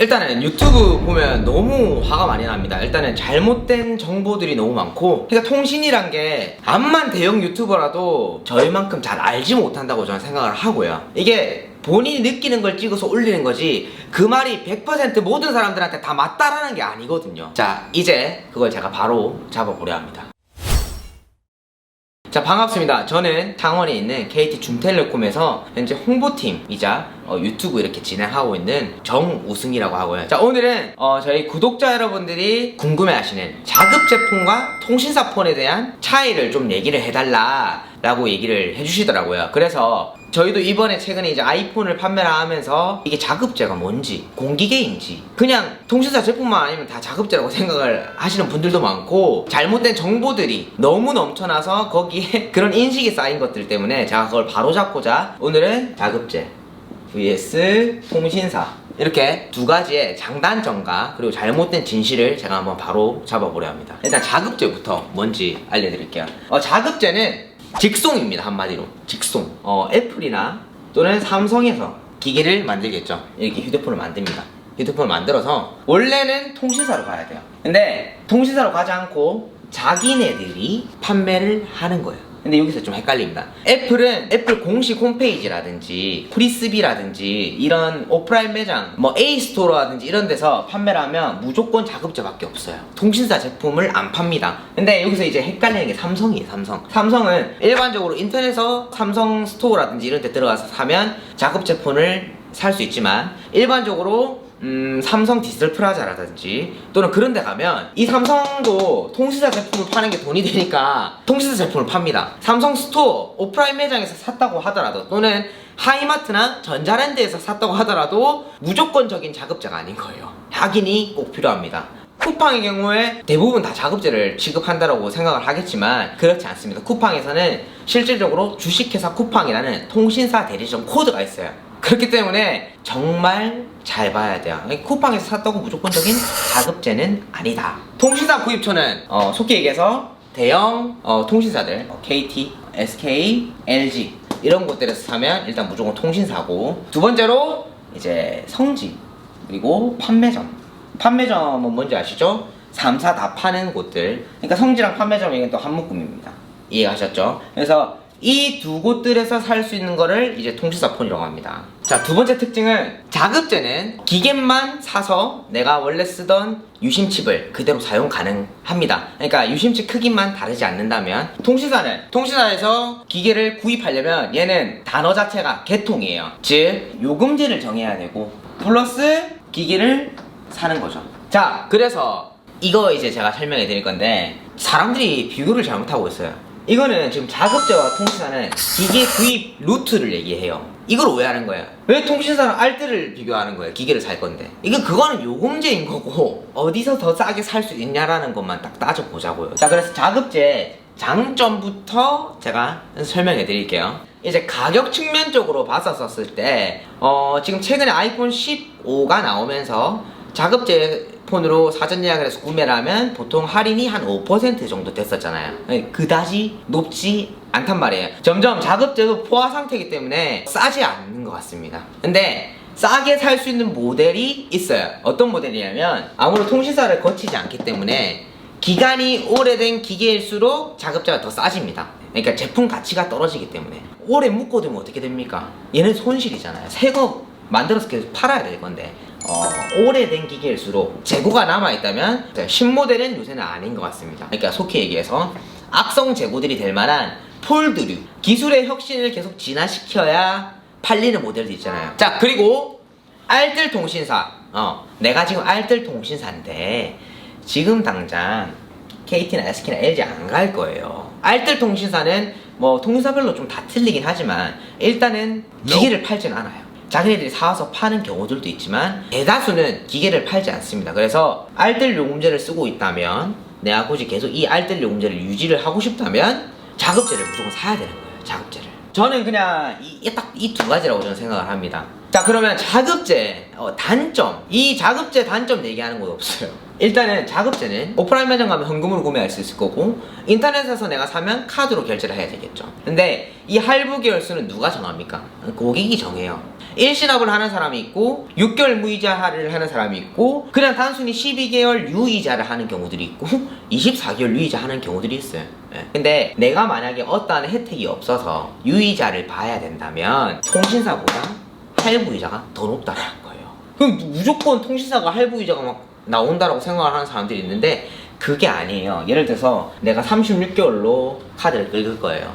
일단은 유튜브 보면 너무 화가 많이 납니다. 일단은 잘못된 정보들이 너무 많고, 그러니까 통신이란 게 암만 대형 유튜버라도 저희만큼 잘 알지 못한다고 저는 생각을 하고요. 이게 본인이 느끼는 걸 찍어서 올리는 거지 그 말이 100% 모든 사람들한테 다 맞다라는 게 아니거든요. 자, 이제 그걸 제가 바로 잡아보려 합니다. 자, 반갑습니다. 저는 창원에 있는 KT 중텔레콤에서 현재 홍보팀이자 유튜브 이렇게 진행하고 있는 정우승이라고 하고요. 자, 오늘은 저희 구독자 여러분들이 궁금해하시는 자급 제품과 통신사 폰에 대한 차이를 좀 얘기를 해달라 라고 얘기를 해주시더라고요. 그래서 저희도 이번에 최근에 이제 아이폰을 판매를 하면서 이게 자급제가 뭔지, 공기계인지, 그냥 통신사 제품만 아니면 다 자급제라고 생각을 하시는 분들도 많고, 잘못된 정보들이 너무 넘쳐나서 거기에 그런 인식이 쌓인 것들 때문에 제가 그걸 바로잡고자 오늘은 자급제 vs 통신사, 이렇게 두 가지의 장단점과 그리고 잘못된 진실을 제가 한번 바로 잡아보려 합니다. 일단 자급제부터 뭔지 알려드릴게요. 자급제는 직송입니다. 한마디로 직송. 애플이나 또는 삼성에서 기계를 만들겠죠. 이렇게 휴대폰을 만듭니다. 휴대폰을 만들어서 원래는 통신사로 가야 돼요. 근데 통신사로 가지 않고 자기네들이 판매를 하는 거예요. 근데 여기서 좀 헷갈립니다. 애플은 애플 공식 홈페이지라든지 프리스비라든지 이런 오프라인 매장, 뭐 A스토어라든지 이런 데서 판매를 하면 무조건 자급제밖에 없어요. 통신사 제품을 안 팝니다. 근데 여기서 이제 헷갈리는 게 삼성이에요. 삼성은 일반적으로 인터넷에서 삼성 스토어라든지 이런 데 들어가서 사면 자급제 폰을 살 수 있지만, 일반적으로 삼성 디지털 프라자라든지 또는 그런 데 가면 이 삼성도 통신사 제품을 파는 게 돈이 되니까 통신사 제품을 팝니다. 삼성 스토어 오프라인 매장에서 샀다고 하더라도, 또는 하이마트나 전자랜드에서 샀다고 하더라도 무조건적인 자급제가 아닌 거예요. 확인이 꼭 필요합니다. 쿠팡의 경우에 대부분 다 자급제를 취급한다고 생각을 하겠지만 그렇지 않습니다. 쿠팡에서는 실질적으로 주식회사 쿠팡이라는 통신사 대리점 코드가 있어요. 그렇기 때문에 정말 잘 봐야 돼요. 쿠팡에서 샀다고 무조건적인 자급제는 아니다. 통신사 구입처는 속히 얘기해서 대형 통신사들, KT, SK, LG 이런 곳들에서 사면 일단 무조건 통신사고, 두 번째로 이제 성지, 그리고 판매점은 뭔지 아시죠? 3사 다 파는 곳들. 그러니까 성지랑 판매점, 이건 또 한 묶음입니다. 이해하셨죠? 그래서 이 두 곳들에서 살 수 있는 거를 이제 통신사 폰이라고 합니다. 자, 두 번째 특징은 자급제는 기계만 사서 내가 원래 쓰던 유심칩을 그대로 사용 가능합니다. 그러니까 유심칩 크기만 다르지 않는다면, 통신사에서 기계를 구입하려면 얘는 단어 자체가 개통이에요. 즉 요금제를 정해야 되고 플러스 기계를 사는 거죠. 자, 그래서 이거 이제 제가 설명해 드릴 건데, 사람들이 비교를 잘못하고 있어요. 이거는 지금 자급제와 통신사는 기계 구입 루트를 얘기해요. 이걸 오해하는 거예요. 왜 통신사는 알뜰을 비교하는 거예요? 기계를 살 건데. 그거는 요금제인 거고 어디서 더 싸게 살 수 있냐라는 것만 딱 따져보자고요. 자, 그래서 자급제 장점부터 제가 설명해 드릴게요. 이제 가격 측면적으로 봤었을 때 지금 최근에 아이폰 15가 나오면서 자급제 폰으로 사전 예약을 해서 구매를 하면 보통 할인이 한 5% 정도 됐었잖아요. 그다지 높지 않단 말이에요. 점점 자급제도 포화 상태이기 때문에 싸지 않는 것 같습니다. 근데 싸게 살 수 있는 모델이 있어요. 어떤 모델이냐면, 아무래도 통신사를 거치지 않기 때문에 기간이 오래된 기계일수록 자급제가 더 싸집니다. 그러니까 제품 가치가 떨어지기 때문에. 오래 묶어두면 어떻게 됩니까? 얘는 손실이잖아요. 새 거 만들어서 계속 팔아야 될 건데, 오래된 기계일수록 재고가 남아있다면 신모델은 요새는 아닌 것 같습니다. 그러니까 속히 얘기해서 악성 재고들이 될 만한 폴드류, 기술의 혁신을 계속 진화시켜야 팔리는 모델도 있잖아요. 자, 그리고 알뜰 통신사. 내가 지금 알뜰 통신사인데 지금 당장 KT나 SK나 LG 안 갈 거예요. 알뜰 통신사는 뭐 통신사별로 좀 다 틀리긴 하지만 일단은 기계를 팔진 않아요. 자기네들이 사와서 파는 경우들도 있지만 대다수는 기계를 팔지 않습니다. 그래서 알뜰 요금제를 쓰고 있다면, 내가 굳이 계속 이 알뜰 요금제를 유지를 하고 싶다면 자급제를 무조건 사야 되는 거예요. 자급제를. 저는 그냥 딱 이 두 가지라고 저는 생각을 합니다. 자, 그러면 자급제 단점. 이 자급제 단점 얘기하는 건 없어요. 일단은 자급제는 오프라인 매장 가면 현금으로 구매할 수 있을 거고, 인터넷에서 내가 사면 카드로 결제를 해야 되겠죠. 근데 이 할부 계열수는 누가 정합니까? 고객이 정해요. 일시납을 하는 사람이 있고, 6개월 무이자를 하는 사람이 있고, 그냥 단순히 12개월 유이자를 하는 경우들이 있고, 24개월 유이자 하는 경우들이 있어요. 근데 내가 만약에 어떠한 혜택이 없어서 유이자를 봐야 된다면 통신사보다 할부이자가 더 높다는 거예요. 그럼 무조건 통신사가 할부이자가 막 나온다라고 생각을 하는 사람들이 있는데, 그게 아니에요. 예를 들어서 내가 36개월로 카드를 긁을 거예요.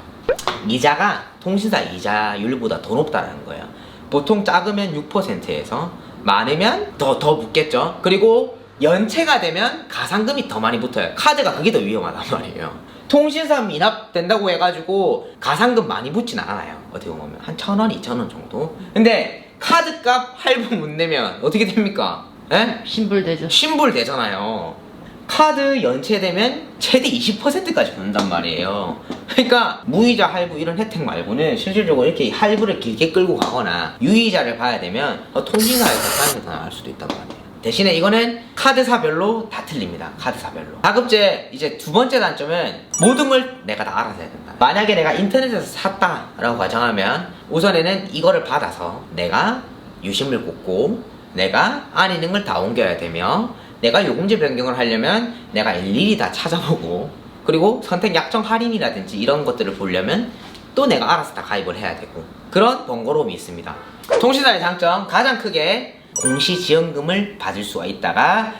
이자가 통신사 이자율보다 더 높다는 거예요. 보통 작으면 6%에서 많으면 더 붙겠죠. 그리고 연체가 되면 가상금이 더 많이 붙어요. 카드가 그게 더 위험하단 말이에요. 통신사 미납된다고 해가지고 가상금 많이 붙진 않아요. 어떻게 보면 한 1,000원, 2,000원 정도. 근데 카드값 할부 못 내면 어떻게 됩니까? 에? 신불되죠. 신불되잖아요. 카드 연체되면 최대 20%까지 붙는단 말이에요. 그러니까 무이자 할부 이런 혜택 말고는 실질적으로 이렇게 할부를 길게 끌고 가거나 유이자를 봐야 되면 통신사에서 사는 게 더 나을 수도 있단 말이에요. 대신에 이거는 카드사별로 다 틀립니다. 카드사별로. 자급제 이제 두 번째 단점은 모든 걸 내가 다 알아서 해야 된다. 만약에 내가 인터넷에서 샀다라고 가정하면 우선에는 이거를 받아서 내가 유심을 꽂고 내가 안에 있는 걸 다 옮겨야 되며, 내가 요금제 변경을 하려면 내가 일일이 다 찾아보고, 그리고 선택 약정 할인이라든지 이런 것들을 보려면 또 내가 알아서 다 가입을 해야 되고, 그런 번거로움이 있습니다. 통신사의 장점, 가장 크게 공시지원금을 받을 수가 있다가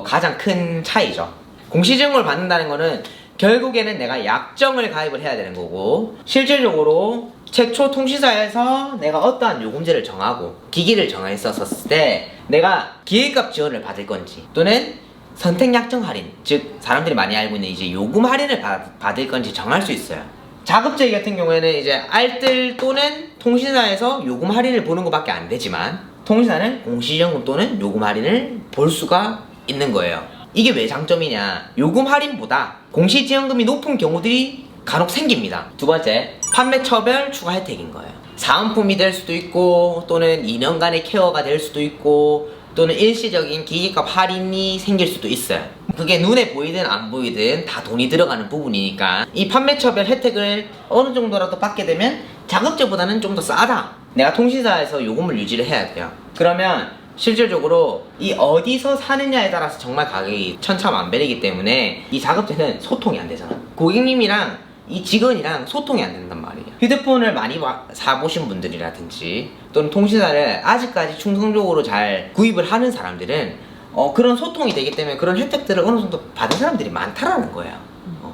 가장 큰 차이죠. 공시지원금을 받는다는 거는 결국에는 내가 약정을 가입을 해야 되는 거고, 실질적으로 최초 통신사에서 내가 어떠한 요금제를 정하고 기기를 정했었을 때 내가 기계값 지원을 받을 건지, 또는 선택 약정 할인, 즉 사람들이 많이 알고 있는 이제 요금 할인을 받을 건지 정할 수 있어요. 자급제 같은 경우에는 이제 알뜰 또는 통신사에서 요금 할인을 보는 것밖에 안 되지만, 통신사는 공시지원금 또는 요금 할인을 볼 수가 있는 거예요. 이게 왜 장점이냐? 요금 할인보다 공시지원금이 높은 경우들이 간혹 생깁니다. 두 번째, 판매처별 추가 혜택인 거예요. 사은품이 될 수도 있고, 또는 2년간의 케어가 될 수도 있고, 또는 일시적인 기기값 할인이 생길 수도 있어요. 그게 눈에 보이든 안 보이든 다 돈이 들어가는 부분이니까 이 판매처별 혜택을 어느 정도라도 받게 되면 자급제보다는 좀 더 싸다. 내가 통신사에서 요금을 유지를 해야 돼요. 그러면 실질적으로 이 어디서 사느냐에 따라서 정말 가격이 천차만별이기 때문에 이 자급제는 소통이 안 되잖아. 고객님이랑 이 직원이랑 소통이 안 된단 말이에요. 휴대폰을 많이 사보신 분들이라든지 또는 통신사를 아직까지 충성적으로 잘 구입을 하는 사람들은 그런 소통이 되기 때문에 그런 혜택들을 어느 정도 받은 사람들이 많다라는 거예요.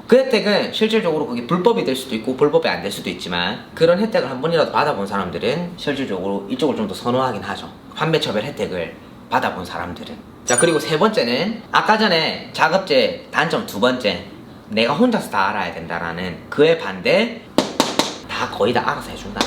그 혜택은 실질적으로 그게 불법이 될 수도 있고 불법이 안 될 수도 있지만, 그런 혜택을 한 번이라도 받아본 사람들은 실질적으로 이쪽을 좀 더 선호하긴 하죠. 판매처별 혜택을 받아본 사람들은. 자, 그리고 세 번째는 아까 전에 자급제 단점 두 번째, 내가 혼자서 다 알아야 된다라는 그에 반대, 다 거의 다 알아서 해준다.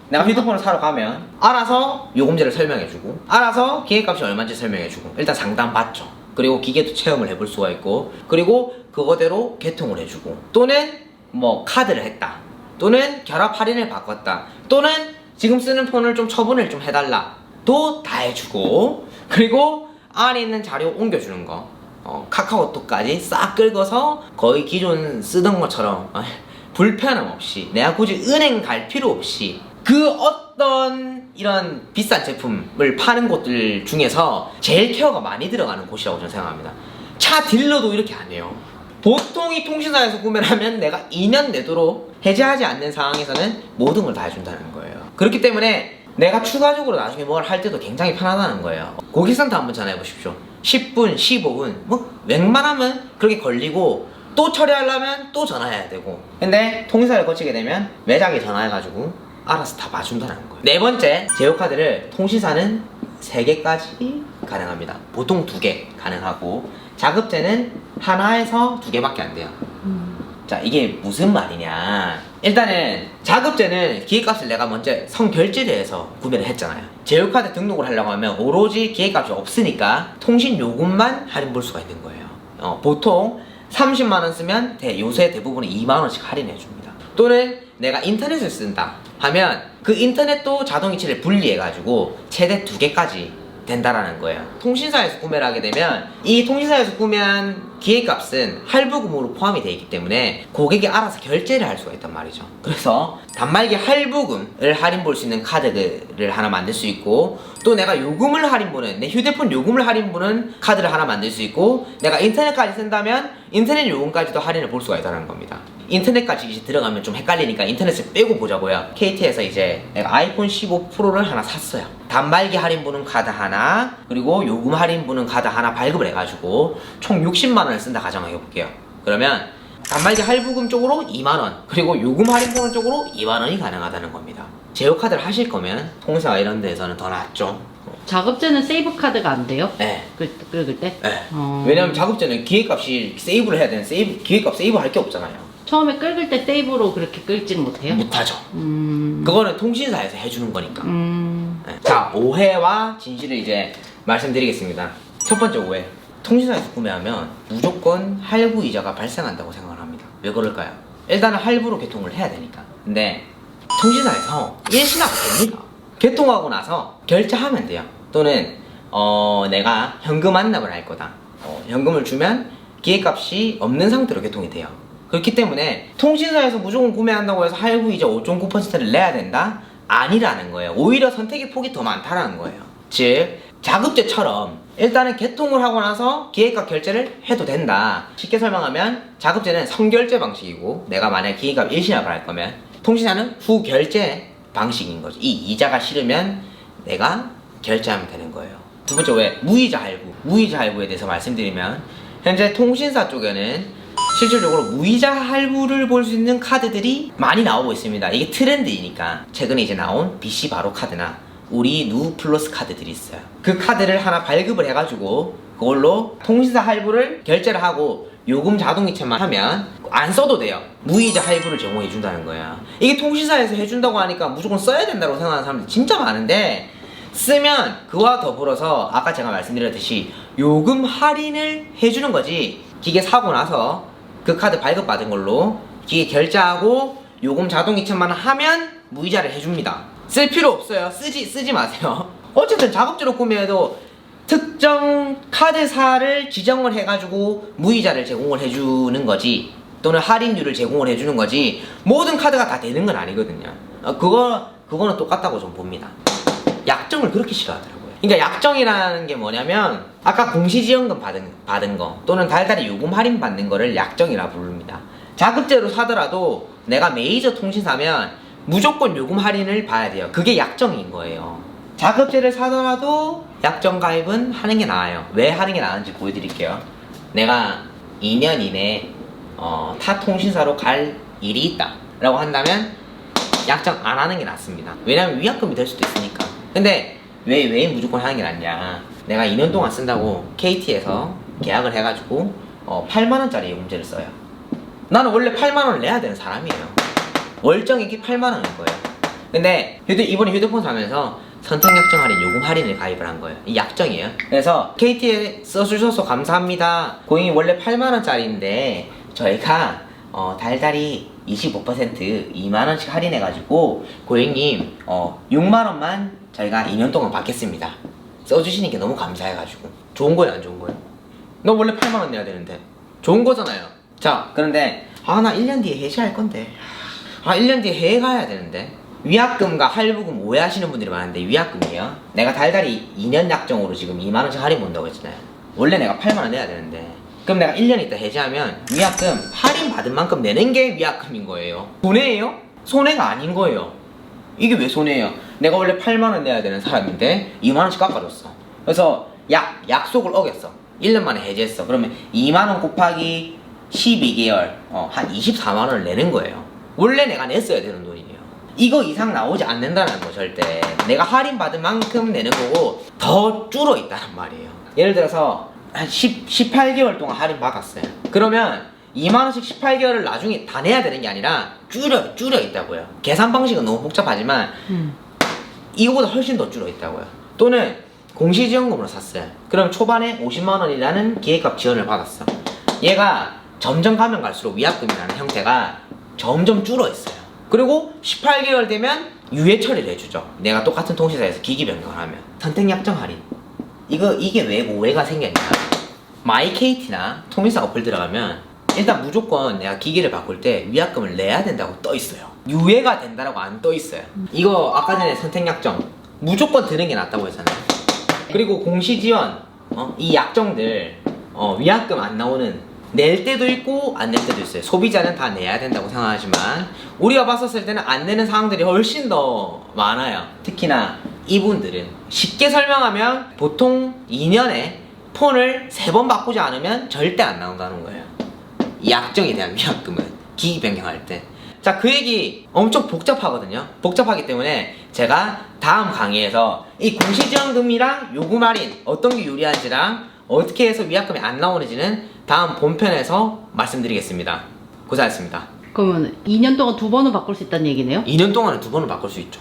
내가 휴대폰을 사러 가면 알아서 요금제를 설명해주고, 알아서 기계값이 얼마인지 설명해주고, 일단 상담 받죠. 그리고 기계도 체험을 해볼 수가 있고, 그리고 그거대로 개통을 해주고, 또는 뭐 카드를 했다, 또는 결합 할인을 바꿨다, 또는 지금 쓰는 폰을 좀 처분을 좀 해달라 도 다 해주고, 그리고 안에 있는 자료 옮겨주는 거, 카카오톡까지 싹 긁어서 거의 기존 쓰던 것처럼 불편함 없이, 내가 굳이 은행 갈 필요 없이 그 어떤 이런 비싼 제품을 파는 곳들 중에서 제일 케어가 많이 들어가는 곳이라고 저는 생각합니다. 차 딜러도 이렇게 안 해요. 보통 이 통신사에서 구매를 하면 내가 2년 내도록 해지하지 않는 상황에서는 모든 걸 다 해준다는 거예요. 그렇기 때문에 내가 추가적으로 나중에 뭘 할 때도 굉장히 편하다는 거예요. 고객센터 한번 전화해 보십시오. 10분, 15분, 뭐 웬만하면 그렇게 걸리고, 또 처리하려면 또 전화해야 되고. 근데 통신사를 거치게 되면 매장에 전화해가지고 알아서 다 봐준다는 거예요. 네 번째, 제휴카드를 통신사는 3개까지 가능합니다. 보통 2개 가능하고, 자급제는 하나에서 2개밖에 안 돼요. 자, 이게 무슨 말이냐? 일단은 자급제는 기계값을 내가 먼저 선결제를 해서 구매를 했잖아요. 제휴카드 등록을 하려고 하면 오로지 기계값이 없으니까 통신 요금만 할인 볼 수가 있는 거예요. 보통 30만원 쓰면 요새 대부분은 2만원씩 할인해 줍니다. 또는 내가 인터넷을 쓴다, 하면 그 인터넷도 자동이체를 분리해가지고 최대 2개까지 된다라는 거예요. 통신사에서 구매를 하게 되면 이 통신사에서 구매한 기획값은 할부금으로 포함이 되어 있기 때문에 고객이 알아서 결제를 할 수가 있단 말이죠. 그래서 단말기 할부금을 할인 볼 수 있는 카드를 하나 만들 수 있고, 또 내가 요금을 할인 보는, 내 휴대폰 요금을 할인 보는 카드를 하나 만들 수 있고, 내가 인터넷까지 쓴다면 인터넷 요금까지도 할인을 볼 수가 있다는 겁니다. 인터넷까지 이제 들어가면 좀 헷갈리니까 인터넷을 빼고 보자고요. KT에서 이제 내가 아이폰 15 프로를 하나 샀어요. 단말기 할인 보는 카드 하나, 그리고 요금 할인 보는 카드 하나 발급을 해가지고 총 60만원을 쓴다 가정해 볼게요. 그러면 단말기 할부금 쪽으로 2만원, 그리고 요금 할인 보는 쪽으로 2만원이 가능하다는 겁니다. 제휴카드를 하실 거면 통신사 이런 데에서는 더 낫죠. 작업제는 세이브 카드가 안 돼요? 네. 긁을 때? 네. 왜냐면 작업제는 기획값이 세이브를 해야 되는 기획값 세이브 할 게 없잖아요. 처음에 긁을 때 세이브로 그렇게 긁지는 못해요? 못하죠. 그거는 통신사에서 해주는 거니까. 네. 자, 오해와 진실을 이제 말씀드리겠습니다. 첫 번째 오해. 통신사에서 구매하면 무조건 할부 이자가 발생한다고 생각을 합니다. 왜 그럴까요? 일단은 할부로 개통을 해야 되니까. 근데 통신사에서 일신하고 됩니다. 개통하고 나서 결제하면 돼요. 또는 내가 현금 환납을 할 거다. 현금을 주면 기획값이 없는 상태로 개통이 돼요. 그렇기 때문에 통신사에서 무조건 구매한다고 해서 할부이자 5.9%를 내야 된다? 아니라는 거예요. 오히려 선택의 폭이 더 많다라는 거예요. 즉 자급제처럼 일단은 개통을 하고 나서 기획값 결제를 해도 된다. 쉽게 설명하면 자급제는 선결제 방식이고, 내가 만약 기획값 일시납을 할 거면 통신사는 후결제 방식인 거죠. 이 이자가 싫으면 내가 결제하면 되는 거예요. 두 번째 왜 무이자 할부. 무이자 할부에 대해서 말씀드리면, 현재 통신사 쪽에는 실질적으로 무이자 할부를 볼 수 있는 카드들이 많이 나오고 있습니다. 이게 트렌드이니까. 최근에 이제 나온 BC 바로 카드나 우리 누 플러스 카드들이 있어요. 그 카드를 하나 발급을 해가지고 그걸로 통신사 할부를 결제를 하고 요금 자동이체만 하면 안 써도 돼요. 무이자 할부를 제공해 준다는 거야. 이게 통신사에서 해준다고 하니까 무조건 써야 된다고 생각하는 사람들 진짜 많은데, 쓰면 그와 더불어서 아까 제가 말씀드렸듯이 요금 할인을 해주는 거지, 기계 사고 나서 그 카드 발급받은 걸로 기계 결제하고 요금 자동이체만 하면 무이자를 해줍니다. 쓸 필요 없어요. 쓰지 마세요. 어쨌든 작업제로 구매해도 특정 카드사를 지정을 해가지고 무이자를 제공을 해주는 거지, 또는 할인율을 제공을 해주는 거지, 모든 카드가 다 되는 건 아니거든요. 그거는 똑같다고 좀 봅니다. 약정을 그렇게 싫어하더라고요. 그러니까 약정이라는 게 뭐냐면, 아까 공시지원금 받은 거 또는 달달이 요금 할인 받는 거를 약정이라 부릅니다. 자급제로 사더라도 내가 메이저 통신사면 무조건 요금 할인을 봐야 돼요. 그게 약정인 거예요. 자급제를 사더라도 약정 가입은 하는 게 나아요. 왜 하는 게 나은지 보여드릴게요. 내가 2년 이내에 타 통신사로 갈 일이 있다 라고 한다면 약정 안 하는 게 낫습니다. 왜냐면 위약금이 될 수도 있으니까. 근데 왜 무조건 하는 게 낫냐, 내가 2년 동안 쓴다고 KT에서 계약을 해가지고 8만원짜리 요금제를 써요. 나는 원래 8만원을 내야 되는 사람이에요. 월정액이 8만원인 거예요. 근데 이번에 휴대폰 사면서 선택약정 할인, 요금 할인을 가입을 한 거예요. 이 약정이에요. 그래서 KT에 써주셔서 감사합니다. 고객님 원래 8만원짜리인데 저희가 달달이 25% 2만원씩 할인해가지고 고객님 6만원만 저희가 2년 동안 받겠습니다. 써주시니까 너무 감사해가지고. 좋은 거예요, 안 좋은 거예요? 너 원래 8만원 내야 되는데 좋은 거잖아요. 자, 그런데 나 1년 뒤에 해지할 건데, 1년 뒤에 해외 가야 되는데, 위약금과 할부금 오해하시는 분들이 많은데 위약금이에요. 내가 달달이 2년 약정으로 지금 2만원씩 할인 본다고 했잖아요. 원래 내가 8만원 내야 되는데, 그럼 내가 1년 있다 해지하면 위약금 할인 받은 만큼 내는 게 위약금인 거예요. 손해예요? 손해가 아닌 거예요. 이게 왜 손해예요? 내가 원래 8만원 내야 되는 사람인데 2만원씩 깎아줬어. 그래서 약속을 어겼어. 1년 만에 해지했어. 그러면 2만원 곱하기 12개월 한 24만원을 내는 거예요. 원래 내가 냈어야 되는 돈이에요. 이거 이상 나오지 않는다는 거. 절대 내가 할인 받은 만큼 내는 거고 더 줄어 있다는 말이에요. 예를 들어서 한 18개월 동안 할인 받았어요. 그러면 2만원씩 18개월을 나중에 다 내야 되는 게 아니라 줄여 있다고요. 계산 방식은 너무 복잡하지만 이거보다 훨씬 더 줄어 있다고요. 또는 공시지원금으로 샀어요. 그럼 초반에 50만원이라는 기획값 지원을 받았어. 얘가 점점 가면 갈수록 위약금이라는 형태가 점점 줄어 있어요. 그리고 18개월 되면 유예 처리를 해주죠. 내가 똑같은 통신사에서 기기 변경을 하면. 선택약정 할인. 이게 왜 오해가 생겼냐. 마이KT나 통신사 어플 들어가면 일단 무조건 내가 기기를 바꿀 때 위약금을 내야 된다고 떠 있어요. 유예가 된다라고 안 떠 있어요. 이거 아까 전에 선택약정 무조건 드는 게 낫다고 했잖아요. 그리고 공시지원 이 약정들 위약금 안 나오는 낼 때도 있고 안 낼 때도 있어요. 소비자는 다 내야 된다고 생각하지만 우리가 봤었을 때는 안 내는 상황들이 훨씬 더 많아요. 특히나 이분들은 쉽게 설명하면 보통 2년에 폰을 3번 바꾸지 않으면 절대 안 나온다는 거예요. 이 약정에 대한 위약금은 기기 변경할 때. 자, 그 얘기 엄청 복잡하거든요. 복잡하기 때문에 제가 다음 강의에서 이 공시지원금이랑 요금 할인 어떤 게 유리한지랑 어떻게 해서 위약금이 안 나오는지는 다음 본편에서 말씀드리겠습니다. 고생하셨습니다. 그러면 2년 동안 2번은 바꿀 수 있다는 얘기네요? 2년 동안은 2번은 바꿀 수 있죠.